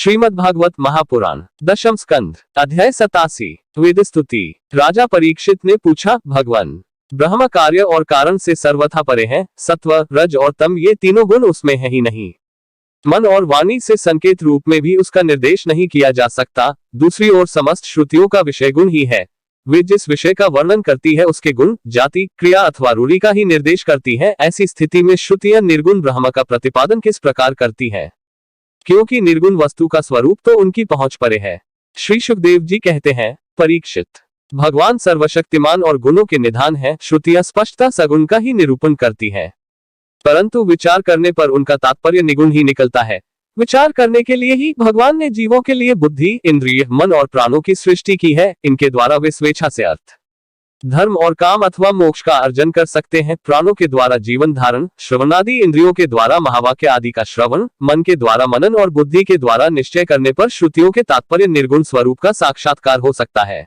श्रीमद्भागवत महापुराण दशम स्कंध अध्याय 87 वेद स्तुति। राजा परीक्षित ने पूछा, भगवान ब्रह्म कार्य और कारण से सर्वथा परे हैं, सत्व रज और तम ये तीनों गुण उसमें है ही नहीं। मन और वाणी से संकेत रूप में भी उसका निर्देश नहीं किया जा सकता। दूसरी ओर समस्त श्रुतियों का विषय गुण ही है। वे जिस विषय का वर्णन करती है उसके गुण, जाति, क्रिया अथवा रूढ़ि का ही निर्देश करती है। ऐसी स्थिति में श्रुतियां निर्गुण ब्रह्म का प्रतिपादन किस प्रकार करती है, क्योंकि निर्गुण वस्तु का स्वरूप तो उनकी पहुंच परे है। श्री सुखदेव जी कहते हैं, परीक्षित, भगवान सर्वशक्तिमान और गुणों के निधान है। श्रुतियां स्पष्टता सगुण का ही निरूपण करती हैं, परंतु विचार करने पर उनका तात्पर्य निगुण ही निकलता है। विचार करने के लिए ही भगवान ने जीवों के लिए बुद्धि, इंद्रिय, मन और प्राणों की सृष्टि की है। इनके द्वारा वे स्वेच्छा से अर्थ, धर्म और काम अथवा मोक्ष का अर्जन कर सकते हैं। प्राणों के द्वारा जीवन धारण, श्रवणादि इंद्रियों के द्वारा महावाक्य आदि का श्रवण, मन के द्वारा मनन और बुद्धि के द्वारा निश्चय करने पर श्रुतियों के तात्पर्य निर्गुण स्वरूप का साक्षात्कार हो सकता है।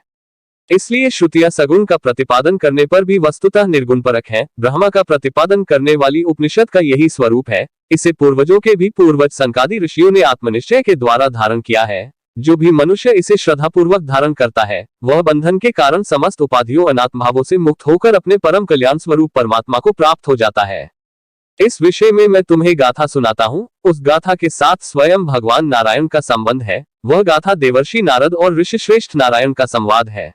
इसलिए श्रुतियां सगुण का प्रतिपादन करने पर भी वस्तुतः निर्गुण परक है। ब्रह्म का प्रतिपादन करने वाली उपनिषद का यही स्वरूप है। इसे पूर्वजों के भी पूर्वज सनकादि ऋषियों ने आत्मनिश्चय के द्वारा धारण किया है। जो भी मनुष्य इसे श्रद्धापूर्वक धारण करता है, वह बंधन के कारण समस्त उपाधियों अनात्म भावों से मुक्त होकर अपने परम कल्याण स्वरूप परमात्मा को प्राप्त हो जाता है। इस विषय में मैं तुम्हें गाथा सुनाता हूँ। उस गाथा के साथ स्वयं भगवान नारायण का संबंध है। वह गाथा देवर्षि नारद और ऋषिश्रेष्ठ नारायण का संवाद है।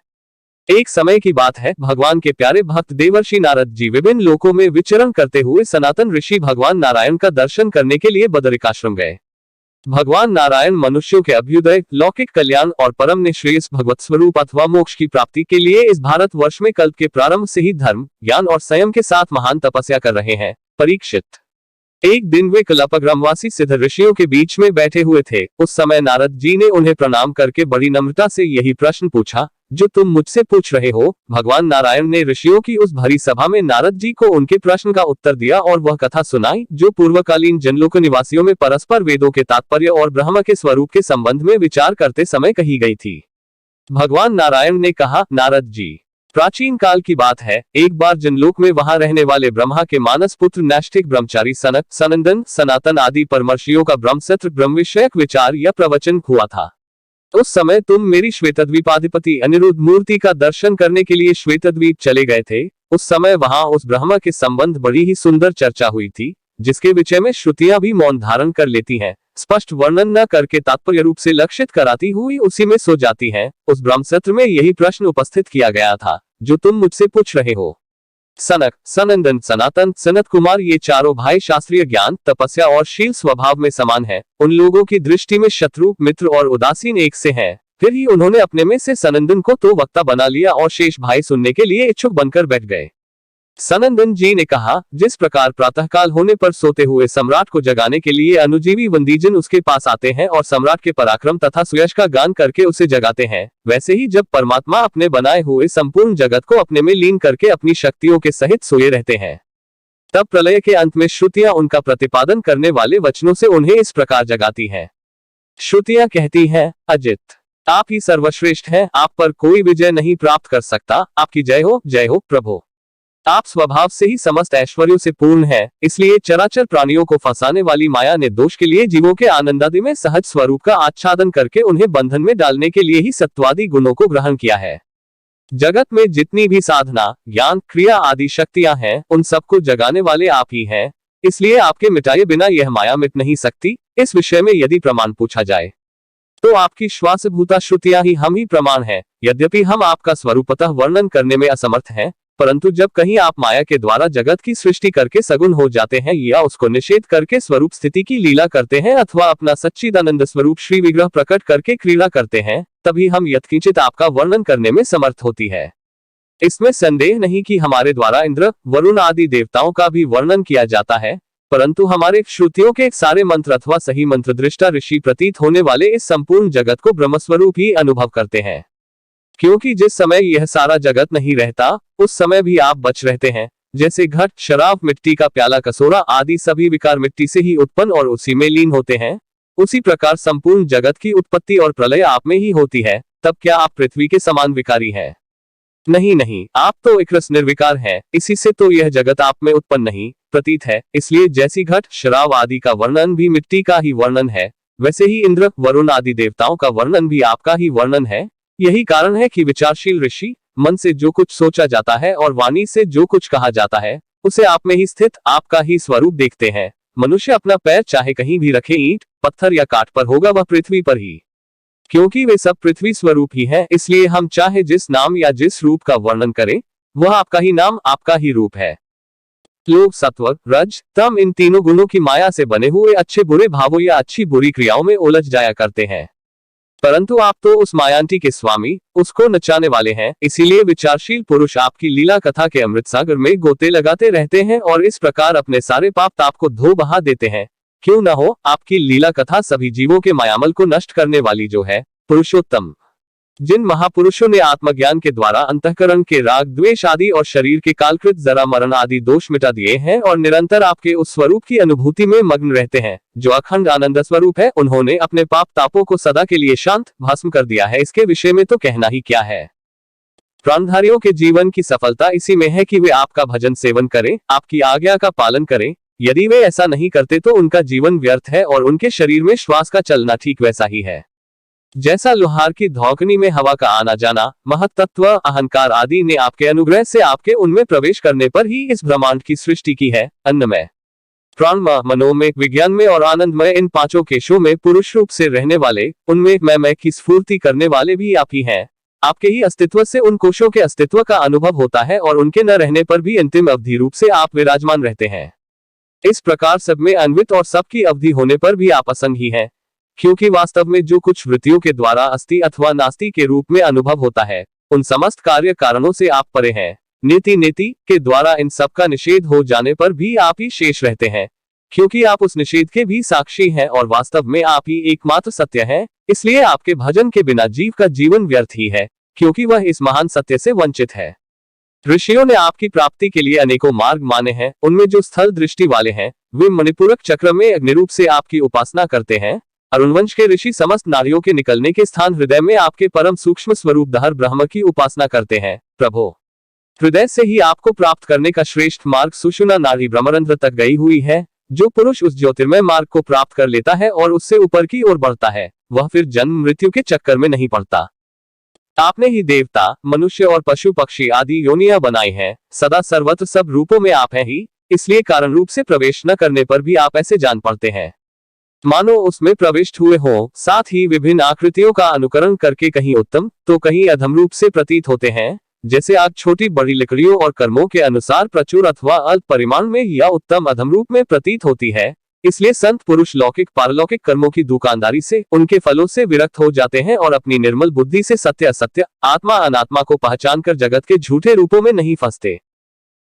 एक समय की बात है, भगवान के प्यारे भक्त देवर्षि नारद जी विभिन्न लोकों में विचरण करते हुए सनातन ऋषि भगवान नारायण का दर्शन करने के लिए बदरिकाश्रम गए। भगवान नारायण मनुष्यों के अभ्युदय, लौकिक कल्याण और परम निश्रेयस भगवत स्वरूप अथवा मोक्ष की प्राप्ति के लिए इस भारत वर्ष में कल्प के प्रारंभ से ही धर्म, ज्ञान और संयम के साथ महान तपस्या कर रहे हैं। परीक्षित, एक दिन वे कल्पग्रामवासी सिद्ध ऋषियों के बीच में बैठे हुए थे। उस समय नारद जी ने उन्हें प्रणाम करके बड़ी नम्रता से यही प्रश्न पूछा जो तुम मुझसे पूछ रहे हो। भगवान नारायण ने ऋषियों की उस भरी सभा में नारद जी को उनके प्रश्न का उत्तर दिया और वह कथा सुनाई जो पूर्वकालीन जनलोक निवासियों में परस्पर वेदों के तात्पर्य और ब्रह्म के स्वरूप के संबंध में विचार करते समय कही गई थी। भगवान नारायण ने कहा, नारद जी, प्राचीन काल की बात है, एक बार जनलोक में वहां रहने वाले ब्रह्मा के मानस पुत्र नैष्ठिक ब्रह्मचारी सनक, सनंदन, सनातन आदि परमर्षियों का ब्रह्मसत्र ब्रह्म विषयक विचार या प्रवचन हुआ था। उस समय तुम मेरी श्वेतद्वीपाधिपति अनिरुद्ध मूर्ति का दर्शन करने के लिए श्वेतद्वीप चले गए थे। उस समय वहां उस ब्रह्म के संबंध बड़ी ही सुंदर चर्चा हुई थी, जिसके विषय में श्रुतियां भी मौन धारण कर लेती हैं। स्पष्ट वर्णन न करके तात्पर्य रूप से लक्षित कराती हुई उसी में सो जाती हैं। उस ब्रह्मसत्र में यही प्रश्न उपस्थित किया गया था जो तुम मुझसे पूछ रहे हो। सनक, सनंदन, सनातन, सनत कुमार ये चारों भाई शास्त्रीय ज्ञान, तपस्या और शील स्वभाव में समान हैं। उन लोगों की दृष्टि में शत्रु, मित्र और उदासीन एक से हैं। फिर ही उन्होंने अपने में से सनंदन को तो वक्ता बना लिया और शेष भाई सुनने के लिए इच्छुक बनकर बैठ गए। सनंदन जी ने कहा, जिस प्रकार प्रातःकाल होने पर सोते हुए सम्राट को जगाने के लिए अनुजीवी वंदीजन उसके पास आते हैं और सम्राट के पराक्रम तथा सुयश का गान करके उसे जगाते हैं, वैसे ही जब परमात्मा अपने बनाए हुए संपूर्ण जगत को अपने में लीन करके अपनी शक्तियों के सहित सोए रहते हैं, तब प्रलय के अंत में श्रुतियां उनका प्रतिपादन करने वाले वचनों से उन्हें इस प्रकार जगाती हैं। श्रुतियां कहती हैं, अजित, आप ही सर्वश्रेष्ठ हैं, आप पर कोई विजय नहीं प्राप्त कर सकता। आपकी जय हो प्रभु। आप स्वभाव से ही समस्त ऐश्वर्यों से पूर्ण है, इसलिए चराचर प्राणियों को फंसाने वाली माया ने दोष के लिए जीवों के आनंदादि में सहज स्वरूप का आच्छादन करके उन्हें बंधन में डालने के लिए ही सत्वादि गुणों को ग्रहण किया है। जगत में जितनी भी साधना, ज्ञान, क्रिया आदि शक्तियां हैं, उन सबको जगाने वाले आप ही हैं। इसलिए आपके मिटाए बिना यह माया मिट नहीं सकती। इस विषय में यदि प्रमाण पूछा जाए तो आपकी श्वासभूता श्रुतियां ही हम ही प्रमाण है। यद्यपि हम आपका स्वरूपतः वर्णन करने में असमर्थ हैं, परंतु जब कहीं आप माया के द्वारा जगत की सृष्टि करके सगुण हो जाते हैं या उसको निषेध करके स्वरूप स्थिति की लीला करते हैं अथवा अपना सच्चिदानंद स्वरूप श्री विग्रह प्रकट करके क्रीड़ा करते हैं, तभी हम यत्किंचित आपका वर्णन करने में समर्थ होती है। इसमें संदेह नहीं कि हमारे द्वारा इंद्र, वरुण आदि देवताओं का भी वर्णन किया जाता है, परंतु हमारे श्रुतियों के सारे मंत्र अथवा सही मंत्र दृष्टा ऋषि प्रतीत होने वाले इस संपूर्ण जगत को ब्रह्मस्वरूप ही अनुभव करते हैं। क्योंकि जिस समय यह सारा जगत नहीं रहता, उस समय भी आप बच रहते हैं। जैसे घट, शराब, मिट्टी का प्याला, कसोरा आदि सभी विकार मिट्टी से ही उत्पन्न और उसी में लीन होते हैं, उसी प्रकार संपूर्ण जगत की उत्पत्ति और प्रलय आप में ही होती है। तब क्या आप पृथ्वी के समान विकारी हैं? नहीं, आप तो एक रस निर्विकार हैं। इसी से तो यह जगत आप में उत्पन्न नहीं प्रतीत है। इसलिए जैसी घट, शराब आदि का वर्णन भी मिट्टी का ही वर्णन है, वैसे ही इंद्र, वरुण आदि देवताओं का वर्णन भी आपका ही वर्णन है। यही कारण है कि विचारशील ऋषि मन से जो कुछ सोचा जाता है और वाणी से जो कुछ कहा जाता है उसे आप में ही स्थित आपका ही स्वरूप देखते हैं। मनुष्य अपना पैर चाहे कहीं भी रखे, ईंट, पत्थर या काठ पर, होगा वह पृथ्वी पर ही, क्योंकि वे सब पृथ्वी स्वरूप ही हैं। इसलिए हम चाहे जिस नाम या जिस रूप का वर्णन करें वह आपका ही नाम, आपका ही रूप है। लोग सत्व, रज, तम इन तीनों गुणों की माया से बने हुए अच्छे बुरे भावों या अच्छी बुरी क्रियाओं में उलझ जाया करते हैं, परंतु आप तो उस मायांटी के स्वामी, उसको नचाने वाले हैं। इसीलिए विचारशील पुरुष आपकी लीला कथा के अमृत सागर में गोते लगाते रहते हैं और इस प्रकार अपने सारे पाप ताप को धो बहा देते हैं। क्यों न हो, आपकी लीला कथा सभी जीवों के मायामल को नष्ट करने वाली जो है। पुरुषोत्तम, जिन महापुरुषों ने आत्मज्ञान के द्वारा अंतःकरण के राग, द्वेष आदि और शरीर के कालकृत जरा मरण आदि दोष मिटा दिए हैं और निरंतर आपके उस स्वरूप की अनुभूति में मग्न रहते हैं जो अखंड आनंद स्वरूप है, उन्होंने अपने पाप तापों को सदा के लिए शांत भस्म कर दिया है। इसके विषय में तो कहना ही क्या है। प्राणधारियों के जीवन की सफलता इसी में है कि वे आपका भजन सेवन करें, आपकी आज्ञा का पालन करें। यदि वे ऐसा नहीं करते तो उनका जीवन व्यर्थ है और उनके शरीर में श्वास का चलना ठीक वैसा ही है जैसा लोहार की धौकनी में हवा का आना जाना। महत्तत्व, अहंकार आदि ने आपके अनुग्रह से आपके उनमें प्रवेश करने पर ही इस ब्रह्मांड की सृष्टि की है। अन्नमय, प्राणमय, मनोमय, विज्ञान में और आनंदमय, इन पांचों केशों में पुरुष रूप से रहने वाले, उनमें मैं की स्फूर्ति करने वाले भी आप ही हैं। आपके ही अस्तित्व से उन कोशों के अस्तित्व का अनुभव होता है और उनके न रहने पर भी अंतिम अवधि रूप से आप विराजमान रहते हैं। इस प्रकार सब में अन्वित और सबकी अवधि होने पर भी आप असंग ही हैं, क्योंकि वास्तव में जो कुछ वृत्तियों के द्वारा अस्ति अथवा नास्ति के रूप में अनुभव होता है उन समस्त कार्य कारणों से आप परे हैं। नीति नीति के द्वारा इन सब का निषेध हो जाने पर भी आप ही शेष रहते हैं, क्योंकि आप उस निषेध के भी साक्षी हैं और वास्तव में आप ही एकमात्र सत्य हैं। इसलिए आपके भजन के बिना जीव का जीवन व्यर्थ ही है, क्योंकि वह इस महान सत्य से वंचित है। ऋषियों ने आपकी प्राप्ति के लिए अनेकों मार्ग माने हैं। उनमें जो स्थल दृष्टि वाले हैं वे मणिपूरक चक्र में अग्निरूप से आपकी उपासना करते हैं। अरुणवंश के ऋषि समस्त नारियों के निकलने के स्थान हृदय में आपके परम सूक्ष्म स्वरूप दहर ब्रह्म की उपासना करते हैं। प्रभो, हृदय से ही आपको प्राप्त करने का श्रेष्ठ मार्ग सुषुम्ना नाड़ी ब्रह्मरंध्र तक गई हुई है। जो पुरुष उस ज्योतिर्मय मार्ग को प्राप्त कर लेता है और उससे ऊपर की ओर बढ़ता है वह फिर जन्म मृत्यु के चक्कर में नहीं पड़ता। आपने ही देवता, मनुष्य और पशु पक्षी आदि योनियां बनाई हैं। सदा सर्वत्र सब रूपों में आप हैं ही, इसलिए कारण रूप से प्रवेश न करने पर भी आप ऐसे जान पड़ते हैं मानो उसमें प्रविष्ट हुए हों। साथ ही विभिन्न आकृतियों का अनुकरण करके कहीं उत्तम तो कहीं अधम रूप से प्रतीत होते हैं। जैसे आग छोटी बड़ी लकड़ियों और कर्मों के अनुसार प्रचुर अथवा अल्प परिमाण में या उत्तम अधम रूप में प्रतीत होती है। इसलिए संत पुरुष लौकिक पारलौकिक कर्मों की दुकानदारी से, उनके फलों से विरक्त हो जाते हैं और अपनी निर्मल बुद्धि से सत्य असत्य, आत्मा अनात्मा को पहचान कर जगत के झूठे रूपों में नहीं फंसते।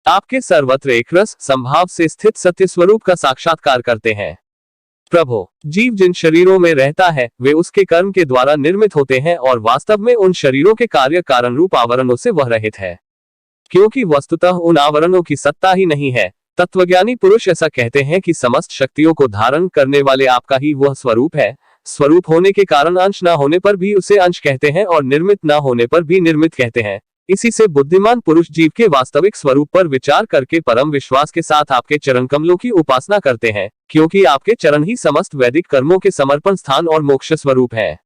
आपके सर्वत्र एक रस संभाव से स्थित सत्य स्वरूप का साक्षात्कार करते हैं। प्रभो, जीव जिन शरीरों में रहता है वे उसके कर्म के द्वारा निर्मित होते हैं और वास्तव में उन शरीरों के कार्य कारण रूप आवरणों से वह रहित है, क्योंकि वस्तुतः उन आवरणों की सत्ता ही नहीं है। तत्वज्ञानी पुरुष ऐसा कहते हैं कि समस्त शक्तियों को धारण करने वाले आपका ही वह स्वरूप है। स्वरूप होने के कारण अंश न होने पर भी उसे अंश कहते हैं और निर्मित न होने पर भी निर्मित कहते हैं। इसी से बुद्धिमान पुरुष जीव के वास्तविक स्वरूप पर विचार करके परम विश्वास के साथ आपके चरण कमलों की उपासना करते हैं, क्योंकि आपके चरण ही समस्त वैदिक कर्मों के समर्पण स्थान और मोक्ष स्वरूप है।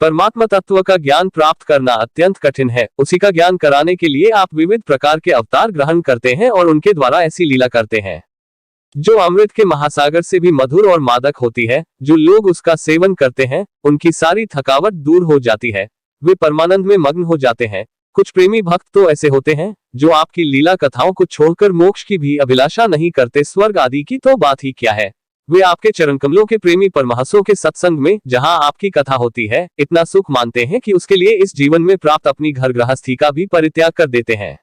परमात्मा तत्व का ज्ञान प्राप्त करना अत्यंत कठिन है। उसी का ज्ञान कराने के लिए आप विविध प्रकार के अवतार ग्रहण करते हैं और उनके द्वारा ऐसी लीला करते हैं जो अमृत के महासागर से भी मधुर और मादक होती है। जो लोग उसका सेवन करते हैं उनकी सारी थकावट दूर हो जाती है, वे परमानंद में मग्न हो जाते हैं। कुछ प्रेमी भक्त तो ऐसे होते हैं जो आपकी लीला कथाओं को छोड़कर मोक्ष की भी अभिलाषा नहीं करते, स्वर्ग आदि की तो बात ही क्या है। वे आपके चरण कमलों के प्रेमी परमहंसों के सत्संग में जहां आपकी कथा होती है इतना सुख मानते हैं कि उसके लिए इस जीवन में प्राप्त अपनी घर गृहस्थी का भी परित्याग कर देते हैं।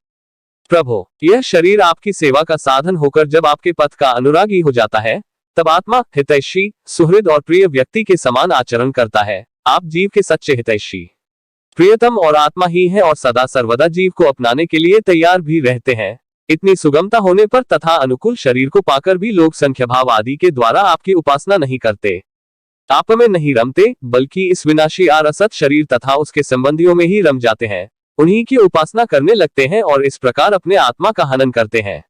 प्रभो, यह शरीर आपकी सेवा का साधन होकर जब आपके पथ का अनुरागी हो जाता है तब आत्मा हितैषी, सुहृद और प्रिय व्यक्ति के समान आचरण करता है। आप जीव के सच्चे हितैषी, प्रियतम और आत्मा ही है और सदा सर्वदा जीव को अपनाने के लिए तैयार भी रहते हैं। इतनी सुगमता होने पर तथा अनुकूल शरीर को पाकर भी लोग संख्या भाव आदि के द्वारा आपकी उपासना नहीं करते, आप में नहीं रमते, बल्कि इस विनाशी और असत शरीर तथा उसके संबंधियों में ही रम जाते हैं। उन्हीं की उपासना करने लगते हैं और इस प्रकार अपने आत्मा का हनन करते हैं।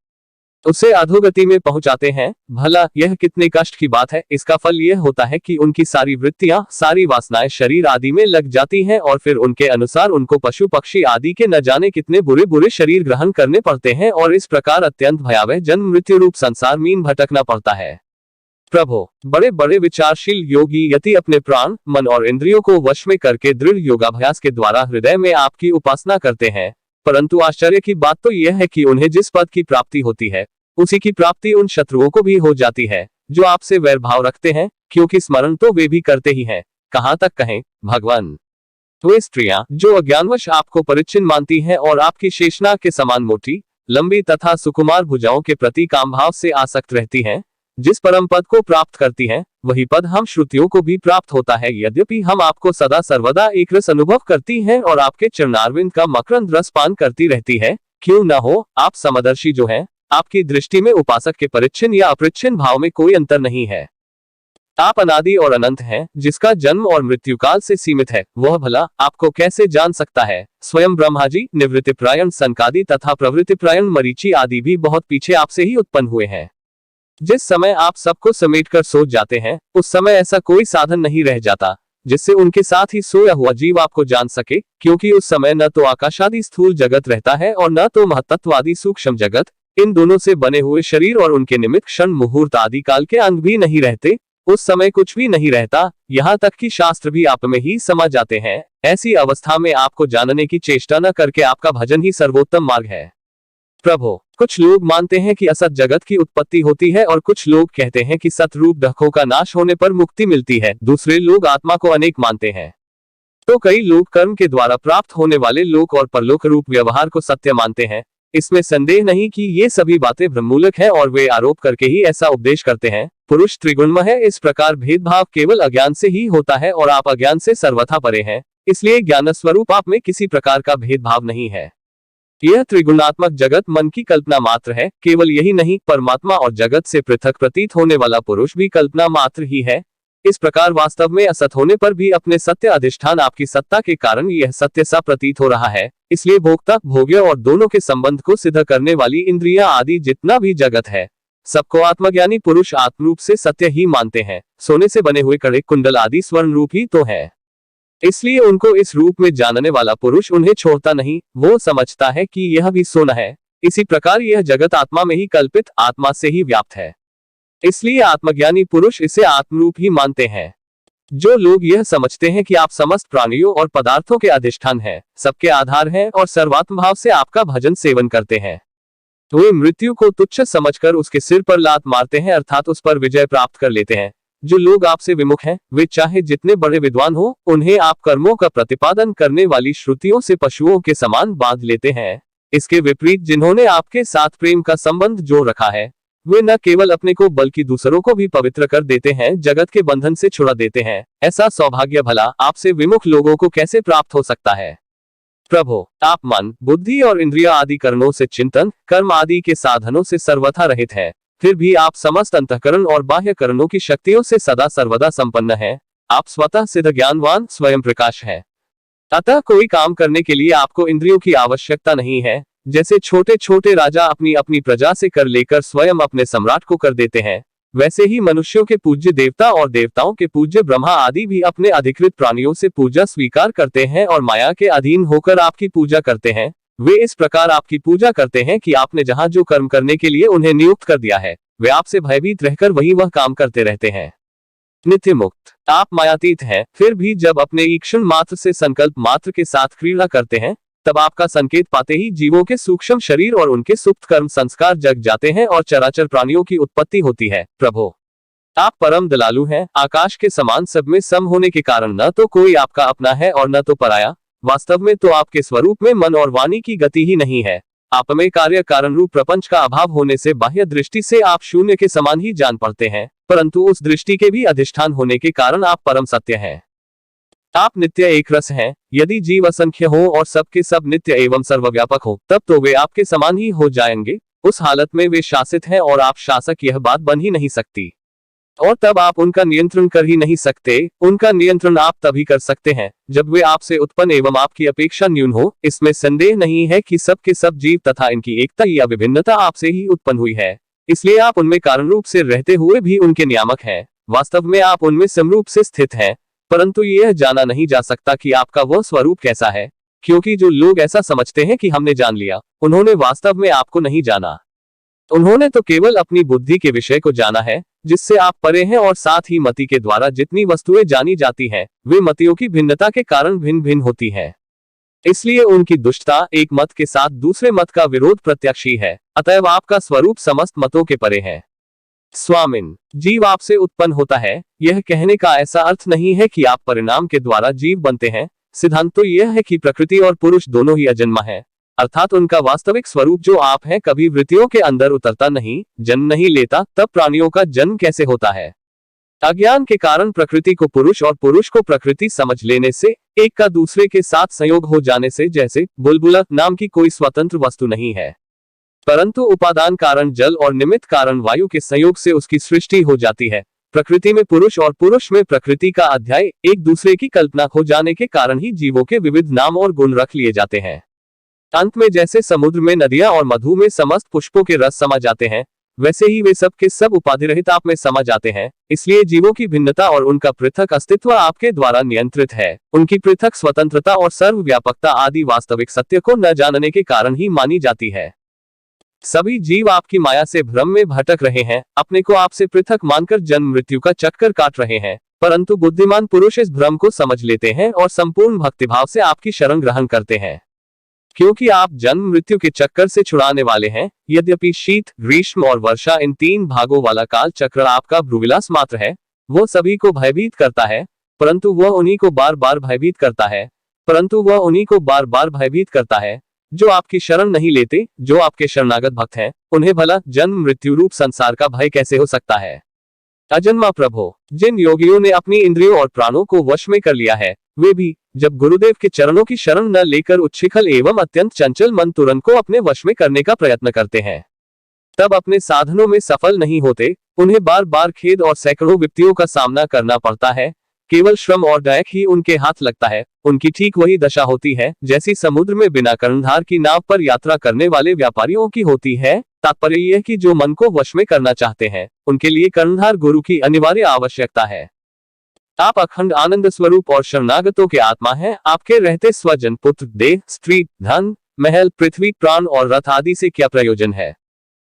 उसे अधोगति में पहुंचाते हैं। भला यह कितने कष्ट की बात है। इसका फल यह होता है कि उनकी सारी वृत्तियां, सारी वासनाएं शरीर आदि में लग जाती हैं और फिर उनके अनुसार उनको पशु पक्षी आदि के न जाने कितने बुरे बुरे शरीर ग्रहण करने पड़ते हैं और इस प्रकार अत्यंत भयावह जन्म मृत्यु रूप संसार में भटकना पड़ता है। प्रभो, बड़े बड़े विचारशील योगी यति अपने प्राण, मन और इंद्रियों को वश में करके दृढ़ योगाभ्यास के द्वारा हृदय में आपकी उपासना करते हैं, परंतु आश्चर्य की बात तो यह है कि उन्हें जिस पद की प्राप्ति होती है उसी की प्राप्ति उन शत्रुओं को भी हो जाती है जो आपसे वैर भाव रखते हैं, क्योंकि स्मरण तो वे भी करते ही हैं। कहां तक कहें भगवान। वे स्त्रियां जो अज्ञानवश आपको परिच्छिन्न मानती हैं और आपकी शेषनाग के समान मोटी, लंबी तथा सुकुमार भुजाओं के प्रति कामभाव से आसक्त रहती हैं, जिस परम पद को प्राप्त करती हैं वही पद हम श्रुतियों को भी प्राप्त होता है। यद्यपि हम आपको सदा सर्वदा एक रस अनुभव करती हैं और आपके चरणारविंद का मकरंद रस पान करती रहती है, क्यों न हो। आप समदर्शी जो हैं, आपकी दृष्टि में उपासक के परिच्छिन्न या अपरिच्छिन्न भाव में कोई अंतर नहीं है। आप अनादि और अनंत हैं, जिसका जन्म और मृत्यु काल से सीमित है, वह भला आपको कैसे जान सकता है। स्वयं ब्रह्मा जी, निवृत्तिपरायण सनकादि तथा प्रवृत्तिपरायण मरीचि आदि भी बहुत पीछे आपसे ही उत्पन्न हुए हैं। जिस समय आप सबको समेटकर सो जाते हैं, उस समय ऐसा कोई साधन नहीं रह जाता जिससे उनके साथ ही सोया हुआ जीव आपको जान सके, क्योंकि उस समय न तो आकाशादि स्थूल जगत रहता है और न तो महतत्वादि सूक्ष्म जगत। इन दोनों से बने हुए शरीर और उनके निमित्त क्षण मुहूर्त आदि काल के अंग भी नहीं रहते। उस समय कुछ भी नहीं रहता, यहाँ तक कि शास्त्र भी आप में ही समा जाते हैं। ऐसी अवस्था में आपको जानने की चेष्टा न करके आपका भजन ही सर्वोत्तम मार्ग है। प्रभो, कुछ लोग मानते हैं कि असत जगत की उत्पत्ति होती है और कुछ लोग कहते हैं कि सत रूप ढकों का नाश होने पर मुक्ति मिलती है। दूसरे लोग आत्मा को अनेक मानते हैं, तो कई लोग कर्म के द्वारा प्राप्त होने वाले लोक और परलोक रूप व्यवहार को सत्य मानते हैं। इसमें संदेह नहीं कि ये सभी बातें भ्रममूलक है और वे आरोप करके ही ऐसा उपदेश करते हैं। पुरुष त्रिगुणमय है, इस प्रकार भेदभाव केवल अज्ञान से ही होता है और आप अज्ञान से सर्वथा परे हैं, इसलिए ज्ञान स्वरूप आप में किसी प्रकार का भेदभाव नहीं है। यह त्रिगुणात्मक जगत मन की कल्पना मात्र है। केवल यही नहीं, परमात्मा और जगत से पृथक प्रतीत होने वाला पुरुष भी कल्पना मात्र ही है। इस प्रकार वास्तव में असत होने पर भी अपने सत्य अधिष्ठान आपकी सत्ता के कारण यह सत्य सा प्रतीत हो रहा है। इसलिए भोक्ता, भोग्य और दोनों के संबंध को सिद्ध करने वाली इंद्रियां आदि जितना भी जगत है, सबको आत्मज्ञानी पुरुष आत्मरूप से सत्य ही मानते हैं। सोने से बने हुए कड़े, कुंडल आदि स्वर्ण रूप ही तो है, इसलिए उनको इस रूप में जानने वाला पुरुष उन्हें छोड़ता नहीं। वो समझता है कि यह भी सोना है। इसी प्रकार यह जगत आत्मा में ही कल्पित, आत्मा से ही व्याप्त है, इसलिए आत्मज्ञानी पुरुष इसे आत्मरूप ही मानते हैं। जो लोग यह समझते हैं कि आप समस्त प्राणियों और पदार्थों के अधिष्ठान हैं, सबके आधार हैं और सर्वात्म भाव से आपका भजन सेवन करते हैं, तो वे मृत्यु को तुच्छ समझकर उसके सिर पर लात मारते हैं, अर्थात उस पर विजय प्राप्त कर लेते हैं। जो लोग आपसे विमुख हैं, वे चाहे जितने बड़े विद्वान हो, उन्हें आप कर्मों का प्रतिपादन करने वाली श्रुतियों से पशुओं के समान बांध लेते हैं। इसके विपरीत जिन्होंने आपके साथ प्रेम का संबंध जोड़ रखा है, वे न केवल अपने को बल्कि दूसरों को भी पवित्र कर देते हैं, जगत के बंधन से छुड़ा देते हैं। ऐसा सौभाग्य भला आपसे विमुख लोगों को कैसे प्राप्त हो सकता है। प्रभो, आप मन, बुद्धि और इंद्रिया आदि करणों से, चिंतन, कर्म आदि के साधनों से सर्वथा रहित है, फिर भी आप समस्त अंतःकरण और बाह्य करणों की शक्तियों से सदा सर्वदा संपन्न है। आप स्वतः सिद्ध ज्ञानवान स्वयं प्रकाश है। अतः कोई काम करने के लिए आपको इंद्रियों की आवश्यकता नहीं है। जैसे छोटे छोटे राजा अपनी अपनी प्रजा से कर लेकर स्वयं अपने सम्राट को कर देते हैं, वैसे ही मनुष्यों के पूज्य देवता और देवताओं के पूज्य ब्रह्मा आदि भी अपने अधिकृत प्राणियों से पूजा स्वीकार करते हैं और माया के अधीन होकर आपकी पूजा करते हैं। वे इस प्रकार आपकी पूजा करते हैं कि आपने जहां जो कर्म करने के लिए उन्हें नियुक्त कर दिया है, वे आपसे भयभीत रहकर वही वह काम करते रहते हैं। नित्य मुक्त, आप मायातीत हैं, फिर भी जब अपने ईक्षण मात्र से संकल्प मात्र के साथ क्रीड़ा करते हैं, तब आपका संकेत पाते ही जीवों के सूक्ष्म शरीर और उनके सुप्त कर्म संस्कार जग जाते हैं और चराचर प्राणियों की उत्पत्ति होती है। प्रभो, आप परम दयालु हैं। आकाश के समान सब में सम होने के कारण न तो कोई आपका अपना है और न तो पराया। वास्तव में तो आपके स्वरूप में मन और वाणी की गति ही नहीं है। आप में कार्य कारण रूप प्रपंच का अभाव होने से बाह्य दृष्टि से आप शून्य के समान ही जान पड़ते हैं, परंतु उस दृष्टि के भी अधिष्ठान होने के कारण आप परम सत्य हैं। आप नित्य एक रस हैं। यदि जीव असंख्य हो और सबके सब नित्य एवं सर्वव्यापक हो, तब तो वे आपके समान ही हो जाएंगे। उस हालत में वे शासित हैं और आप शासक, यह बात बन ही नहीं सकती। और तब आप उनका नियंत्रण कर ही नहीं सकते। उनका नियंत्रण आप तभी कर सकते हैं जब वे आपसे उत्पन्न एवं आपकी अपेक्षा न्यून हो। इसमें संदेह नहीं है कि सब के सब जीव तथा इनकी एकता या विभिन्नता आपसे ही उत्पन्न हुई है, इसलिए आप उनमें कारण रूप से रहते हुए भी उनके नियामक हैं। वास्तव में आप उनमें समरूप से स्थित हैं, परंतु यह जाना नहीं जा सकता कि आपका वह स्वरूप कैसा है, क्योंकि जो लोग ऐसा समझते हैं कि हमने जान लिया, उन्होंने वास्तव में आपको नहीं जाना। उन्होंने तो केवल अपनी बुद्धि के विषय को जाना है जिससे आप परे हैं, और साथ ही मति के द्वारा जितनी वस्तुएं जानी जाती हैं, वे मतियों की भिन्नता के कारण भिन्न भिन्न होती हैं। इसलिए उनकी दुष्टता एक मत के साथ दूसरे मत का विरोध प्रत्यक्ष ही है। अतएव आपका स्वरूप समस्त मतों के परे है। स्वामिन, जीव आपसे उत्पन्न होता है, यह कहने का ऐसा अर्थ नहीं है कि आप परिणाम के द्वारा जीव बनते हैं। सिद्धांत तो यह है कि प्रकृति और पुरुष दोनों ही अजन्मा है, अर्थात उनका वास्तविक स्वरूप जो आप हैं कभी वृत्तियों के अंदर उतरता नहीं, जन्म नहीं लेता। तब प्राणियों का जन्म कैसे होता है? अज्ञान के कारण प्रकृति को पुरुष और पुरुष को प्रकृति समझ लेने से, एक का दूसरे के साथ संयोग हो जाने से। जैसे बुलबुला नाम की कोई स्वतंत्र वस्तु नहीं है, परंतु उपादान कारण जल और निमित्त कारण वायु के संयोग से उसकी सृष्टि हो जाती है। प्रकृति में पुरुष और पुरुष में प्रकृति का अध्याय एक दूसरे की कल्पना हो जाने के कारण ही जीवों के विविध नाम और गुण रख लिए जाते हैं। अंत में जैसे समुद्र में नदियां और मधु में समस्त पुष्पों के रस समा जाते हैं, वैसे ही वे सब के सब उपाधि रहित आप में समा जाते हैं। इसलिए जीवों की भिन्नता और उनका पृथक अस्तित्व आपके द्वारा नियंत्रित है। उनकी पृथक स्वतंत्रता और सर्वव्यापकता आदि वास्तविक सत्य को न जानने के कारण ही मानी जाती है। सभी जीव आपकी माया से भ्रम में भटक रहे हैं, अपने को आपसे पृथक मानकर जन्म मृत्यु का चक्कर काट रहे हैं। परंतु बुद्धिमान पुरुष इस भ्रम को समझ लेते हैं और संपूर्ण भक्तिभाव से आपकी शरण ग्रहण करते हैं, क्योंकि आप जन्म मृत्यु के चक्कर से छुड़ाने वाले हैं। यद्यपि शीत, ग्रीष्म और वर्षा इन तीन भागों वाला काल चक्र आपका भ्रूविलास मात्र है, वो सभी को भयभीत करता है, परंतु वह उन्हीं को बार बार भयभीत करता है जो आपकी शरण नहीं लेते। जो आपके शरणागत भक्त हैं, उन्हें भला जन्म मृत्यु रूप संसार का भय कैसे हो सकता है? अजन्मा प्रभो, जिन योगियों ने अपनी इंद्रियों और प्राणों को वश में कर लिया है, वे भी जब गुरुदेव के चरणों की शरण न लेकर उच्छृंखल एवं अत्यंत चंचल मन तुरंत को अपने वश में करने का प्रयत्न करते हैं, तब अपने साधनों में सफल नहीं होते। उन्हें बार बार खेद और सैकड़ों विपत्तियों का सामना करना पड़ता है। केवल श्रम और डायक ही उनके हाथ लगता है। उनकी ठीक वही दशा होती है जैसी समुद्र में बिना कर्णधार की नाव पर यात्रा करने वाले व्यापारियों की होती है। तात्पर्य यह कि जो मन को वश में करना चाहते हैं, उनके लिए कर्णधार गुरु की अनिवार्य आवश्यकता है। आप अखंड आनंद स्वरूप और शरणागतों के आत्मा हैं। आपके रहते स्वजन, पुत्र, देह, स्त्री, धन, महल, पृथ्वी, प्राण और रथ आदि से क्या प्रयोजन है?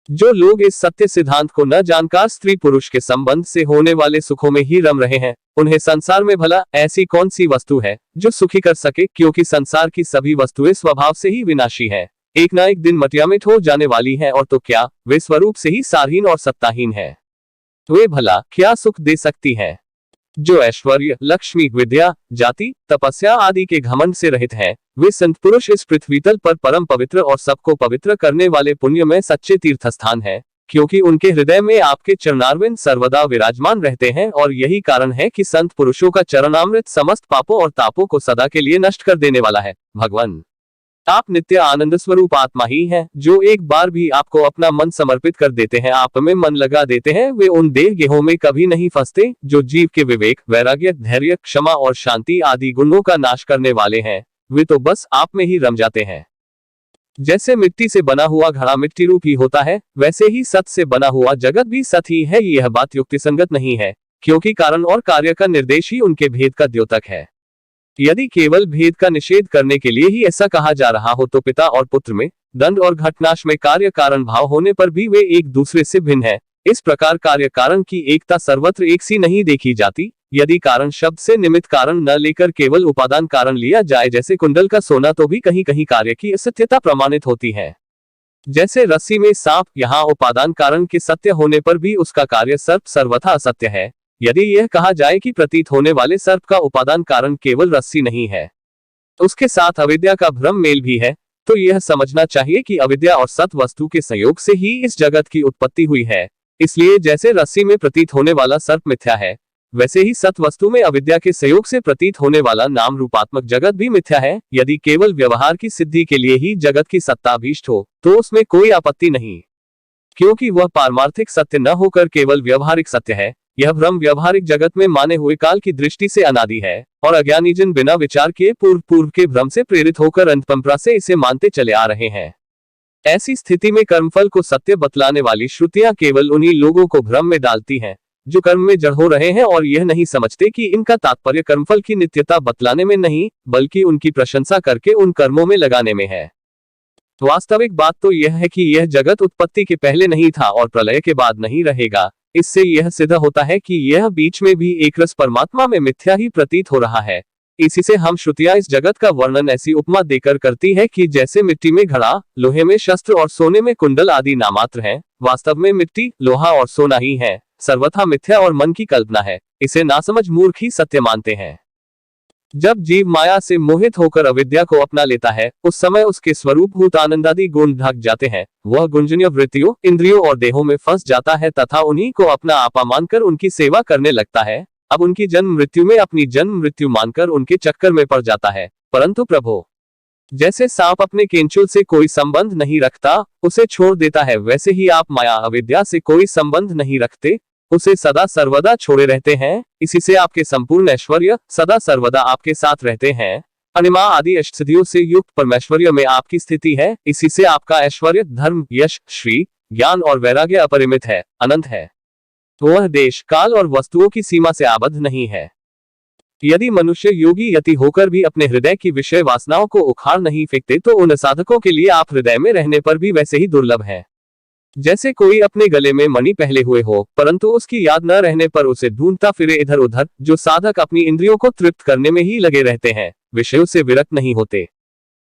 जो लोग इस सत्य सिद्धांत को न जानकर स्त्री पुरुष के संबंध से होने वाले सुखों में ही रम रहे हैं, उन्हें संसार में भला ऐसी कौन सी वस्तु है जो सुखी कर सके? क्योंकि संसार की सभी वस्तुएं स्वभाव से ही विनाशी है, एक ना एक दिन मटियामिट हो जाने वाली है। और तो क्या वे स्वरूप से ही सारहीन और सत्ताहीन है? वे भला क्या सुख दे सकती है? जो ऐश्वर्य, लक्ष्मी, विद्या, जाति, तपस्या आदि के घमंड से रहित हैं, वे संत पुरुष इस पृथ्वी तल पर परम पवित्र और सबको पवित्र करने वाले पुण्य में सच्चे तीर्थ स्थान है, क्योंकि उनके हृदय में आपके चरणारविंद सर्वदा विराजमान रहते हैं। और यही कारण है कि संत पुरुषों का चरणामृत समस्त पापों और तापों को सदा के लिए नष्ट कर देने वाला है। भगवान, आप नित्य आनंद स्वरूप आत्मा ही हैं। जो एक बार भी आपको अपना मन समर्पित कर देते हैं, आप में मन लगा देते हैं, वे उन देह गेहों में कभी नहीं फंसते जो जीव के विवेक, वैराग्य, धैर्य, क्षमा और शांति आदि गुणों का नाश करने वाले हैं। वे तो बस आप में ही रम जाते हैं। जैसे मिट्टी से बना हुआ घड़ा मिट्टी रूप ही होता है, वैसे ही सत से बना हुआ जगत भी सत ही है। यह बात युक्तिसंगत नहीं है, क्योंकि कारण और कार्य का निर्देश ही उनके भेद का द्योतक है। यदि केवल भेद का निषेध करने के लिए ही ऐसा कहा जा रहा हो तो पिता और पुत्र में, दंड और घटनाश में कार्य कारण भाव होने पर भी वे एक दूसरे से भिन्न है। इस प्रकार कार्य कारण की एकता सर्वत्र एक सी नहीं देखी जाती। यदि कारण शब्द से निमित्त कारण न लेकर केवल उपादान कारण लिया जाए, जैसे कुंडल का सोना, तो भी कहीं कहीं कार्य की असत्यता प्रमाणित होती है। जैसे रस्सी में सांप, यहाँ उपादान कारण के सत्य होने पर भी उसका कार्य सर्प सर्वथा असत्य है। यदि यह कहा जाए कि प्रतीत होने वाले सर्प का उपादान कारण केवल रस्सी नहीं है, उसके साथ अविद्या का भ्रम मेल भी है, तो यह समझना चाहिए कि अविद्या और सत वस्तु के संयोग से ही इस जगत की उत्पत्ति हुई है। इसलिए जैसे रस्सी में प्रतीत होने वाला सर्प मिथ्या है, वैसे ही सत वस्तु में अविद्या के संयोग से प्रतीत होने वाला नाम रूपात्मक जगत भी मिथ्या है। यदि केवल व्यवहार की सिद्धि के लिए ही जगत की सत्ता अभीष्ट हो तो उसमें कोई आपत्ति नहीं, क्योंकि वह पारमार्थिक सत्य न होकर केवल व्यवहारिक सत्य है। यह भ्रम व्यवहारिक जगत में माने हुए काल की दृष्टि से अनादि है, और अज्ञानी जन बिना विचार किए पूर्व के भ्रम से प्रेरित होकर अंतपरंपरा से इसे मानते चले आ रहे हैं। ऐसी स्थिति में कर्मफल को सत्य बतलाने वाली श्रुतियां केवल उन्हीं लोगों को भ्रम में डालती हैं जो कर्म में जड़ हो रहे हैं और यह नहीं समझते कि इनका तात्पर्य कर्मफल की नित्यता बतलाने में नहीं, बल्कि उनकी प्रशंसा करके उन कर्मों में लगाने में है। वास्तविक बात तो यह है कि यह जगत उत्पत्ति के पहले नहीं था और प्रलय के बाद नहीं रहेगा। इससे यह सिद्ध होता है कि यह बीच में भी एक रस परमात्मा में मिथ्या ही प्रतीत हो रहा है। इसी से हम श्रुतियां इस जगत का वर्णन ऐसी उपमा देकर करती है कि जैसे मिट्टी में घड़ा, लोहे में शस्त्र और सोने में कुंडल आदि नामात्र हैं, वास्तव में मिट्टी, लोहा और सोना ही है, सर्वथा मिथ्या और मन की कल्पना है। इसे नासमझ मूर्ख ही सत्य मानते हैं। जब जीव माया से मोहित होकर अविद्या को अपना लेता है, उस समय उसके स्वरूप भूत आनंदादि गुण ढक जाते हैं। वह गुंजनीय वृत्तियों, इंद्रियों और देहों में फंस जाता है तथा उन्हीं को अपना आपा मानकर उनकी सेवा करने लगता है। अब उनकी जन्म मृत्यु में अपनी जन्म मृत्यु मानकर उनके चक्कर में पड़ जाता है। परंतु प्रभो, जैसे सांप अपने केंचुल से कोई संबंध नहीं रखता, उसे छोड़ देता है, वैसे ही आप माया अविद्या से कोई संबंध नहीं रखते, उसे सदा सर्वदा छोड़े रहते हैं। इसी से आपके संपूर्ण ऐश्वर्य सदा सर्वदा आपके साथ रहते हैं। अनिमा आदि अष्टसिद्धियों से युक्त परमेश्वर्य में आपकी स्थिति है। इसी से आपका ऐश्वर्य, धर्म, यश, श्री, ज्ञान और वैराग्य अपरिमित है, अनंत है। वह देश, काल और वस्तुओं की सीमा से आबद्ध नहीं है। यदि मनुष्य योगी यति होकर भी अपने हृदय की विषय वासनाओं को उखाड़ नहीं फेंकते, तो उन साधकों के लिए आप हृदय में रहने पर भी वैसे ही दुर्लभ हैं। जैसे कोई अपने गले में मणि पहले हुए हो, परंतु उसकी याद न रहने पर उसे ढूंढता फिरे इधर उधर। जो साधक अपनी इंद्रियों को तृप्त करने में ही लगे रहते हैं, विषयों से विरक्त नहीं होते,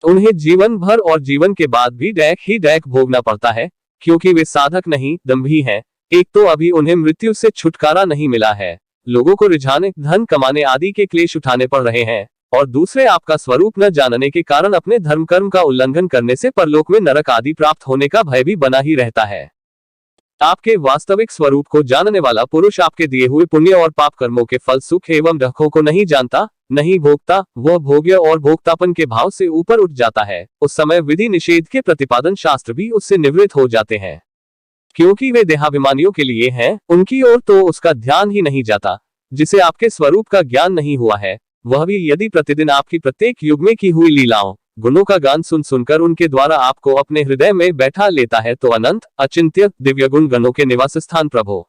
उन्हें जीवन भर और जीवन के बाद भी दैक ही दैक भोगना पड़ता है, क्योंकि वे साधक नहीं, दम्भी हैं। एक तो अभी उन्हें मृत्यु से छुटकारा नहीं मिला है, लोगों को रिझाने, धन कमाने आदि के क्लेश उठाने पड़ रहे हैं, और दूसरे आपका स्वरूप न जानने के कारण अपने धर्म कर्म का उल्लंघन करने से परलोक में नरक आदि प्राप्त होने का भय भी बना ही रहता है। आपके वास्तविक स्वरूप को जानने वाला पुरुष आपके दिए हुए पुण्य और पाप कर्मों के फल, सुख एवं दुखों को नहीं जानता, नहीं भोगता। वह भोग्य और भोक्तापन के भाव से ऊपर उठ जाता है। उस समय विधि निषेध के प्रतिपादन शास्त्र भी उससे निवृत्त हो जाते हैं, क्योंकि वे देहाभिमानियों के लिए हैं, उनकी ओर तो उसका ध्यान ही नहीं जाता। जिसे आपके स्वरूप का ज्ञान नहीं हुआ है, वह भी यदि प्रतिदिन आपकी प्रत्येक युग में की हुई लीलाओं, गुणों का गान सुन सुनकर उनके द्वारा आपको अपने हृदय में बैठा लेता है, तो अनंत, अचिंत्य, दिव्य गुण गणों के निवास स्थान प्रभो,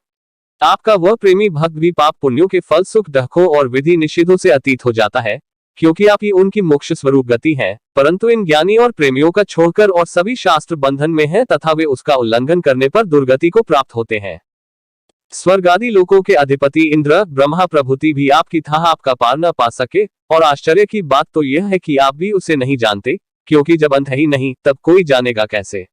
आपका वह प्रेमी भक्त भी पाप पुण्यों के फल, सुख दुखों और विधि निषेधों से अतीत हो जाता है, क्योंकि आप ही उनकी मोक्ष स्वरूप गति है। परंतु इन ज्ञानी और प्रेमियों का छोड़कर और सभी शास्त्र बंधन में है तथा वे उसका उल्लंघन करने पर दुर्गति को प्राप्त होते हैं। स्वर्ग आदि लोकों के अधिपति इंद्र, ब्रह्मा प्रभृति भी आपकी थाह आपका पार न पा सके, और आश्चर्य की बात तो यह है कि आप भी उसे नहीं जानते, क्योंकि जब अंत ही नहीं तब कोई जानेगा कैसे।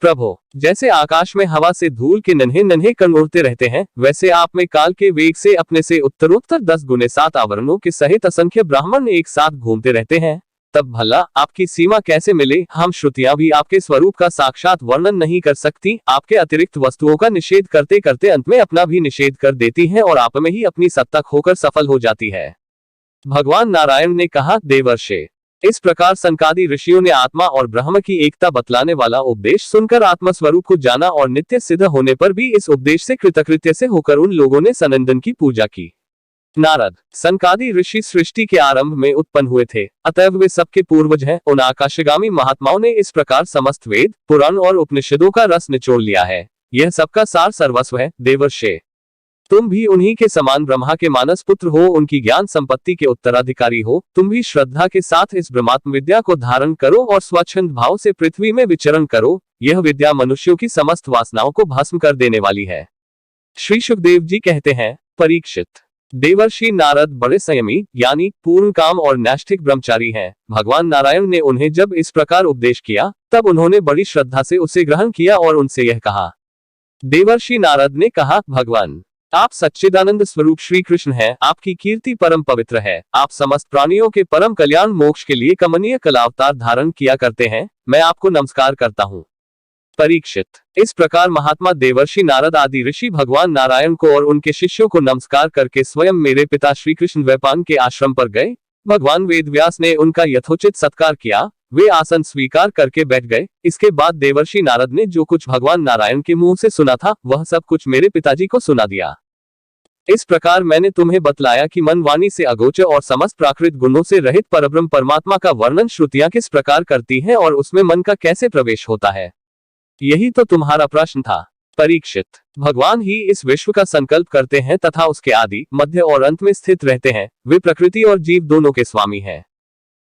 प्रभो, जैसे आकाश में हवा से धूल के नन्हे नन्हे कण उड़ते रहते हैं, वैसे आप में काल के वेग से अपने से उत्तरोत्तर 10 गुने 7 आवरणों के सहित असंख्य ब्राह्मण एक साथ घूमते रहते हैं। तब भला आपकी सीमा कैसे मिले? हम श्रुतियां भी आपके स्वरूप का साक्षात वर्णन नहीं कर सकती। आपके अतिरिक्त वस्तुओं का निषेध करते करते अंत में अपना भी निषेध कर देती हैं और आप में ही अपनी सत्ता खोकर सफल हो जाती है। भगवान नारायण ने कहा, देवर्षे, इस प्रकार सनकादि ऋषियों ने आत्मा और ब्रह्म की एकता बतलाने वाला उपदेश सुनकर आत्मस्वरूप को जाना और नित्य सिद्ध होने पर भी इस उपदेश से कृतकृत्य से होकर उन लोगों ने सनंदन की पूजा की। नारद, सनकादि ऋषि सृष्टि के आरंभ में उत्पन्न हुए थे, अतएव वे सबके पूर्वज हैं। उन आकाशगामी महात्माओं ने इस प्रकार समस्त वेद, पुराण और उपनिषदों का रस निचोड़ लिया है। यह सबका सार सर्वस्व है। देवर्षे, तुम भी उन्हीं के समान ब्रह्मा के मानस पुत्र हो, उनकी ज्ञान संपत्ति के उत्तराधिकारी हो। तुम भी श्रद्धा के साथ इस ब्रह्मात्म विद्या को धारण करो और स्वच्छंद भाव से पृथ्वी में विचरण करो। यह विद्या मनुष्यों की समस्त वासनाओं को भस्म कर देने वाली है। श्री सुखदेव जी कहते हैं, परीक्षित, देवर्षि नारद बड़े संयमी, ज्ञानी, पूर्ण काम और नैष्ठिक ब्रह्मचारी हैं। भगवान नारायण ने उन्हें जब इस प्रकार उपदेश किया, तब उन्होंने बड़ी श्रद्धा से उसे ग्रहण किया और उनसे यह कहा। देवर्षि नारद ने कहा, भगवान, आप सच्चिदानंद स्वरूप श्री कृष्ण हैं। आपकी कीर्ति परम पवित्र है। आप समस्त प्राणियों के परम कल्याण मोक्ष के लिए कमनीय कलावतार धारण किया करते हैं। मैं आपको नमस्कार करता हूँ। परीक्षित, इस प्रकार महात्मा देवर्षि नारद आदि ऋषि भगवान नारायण को और उनके शिष्यों को नमस्कार करके स्वयं मेरे पिता श्री कृष्ण वैपान के आश्रम पर गए। भगवान वेदव्यास ने उनका यथोचित सत्कार किया। वे आसन स्वीकार करके बैठ गए। इसके बाद देवर्षि नारद ने जो कुछ भगवान नारायण के मुंह से सुना था, वह सब कुछ मेरे पिताजी को सुना दिया। इस प्रकार मैंने तुम्हें बतलाया कि मन वाणी से अगोचर और समस्त प्राकृत गुणों से रहित परब्रह्म परमात्मा का वर्णन श्रुतियां किस प्रकार करती हैं और उसमें मन का कैसे प्रवेश होता है। यही तो तुम्हारा प्रश्न था। परीक्षित, भगवान ही इस विश्व का संकल्प करते हैं तथा उसके आदि, मध्य और अंत में स्थित रहते हैं। वे प्रकृति और जीव दोनों के स्वामी हैं।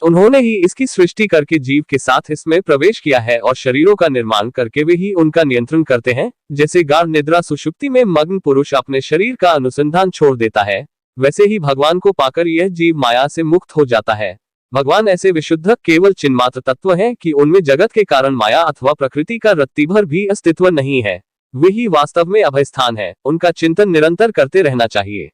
उन्होंने ही इसकी सृष्टि करके जीव के साथ इसमें प्रवेश किया है और शरीरों का निर्माण करके वे ही उनका नियंत्रण करते हैं। जैसे गाढ़ निद्रा सुषुप्ति में मग्न पुरुष अपने शरीर का अनुसंधान छोड़ देता है, वैसे ही भगवान को पाकर यह जीव माया से मुक्त हो जाता है। भगवान ऐसे विशुद्ध केवल चिन्मात्र तत्व हैं कि उनमें जगत के कारण माया अथवा प्रकृति का रत्ती भर भी अस्तित्व नहीं है। वे ही वास्तव में अभय स्थान है। उनका चिंतन निरंतर करते रहना चाहिए।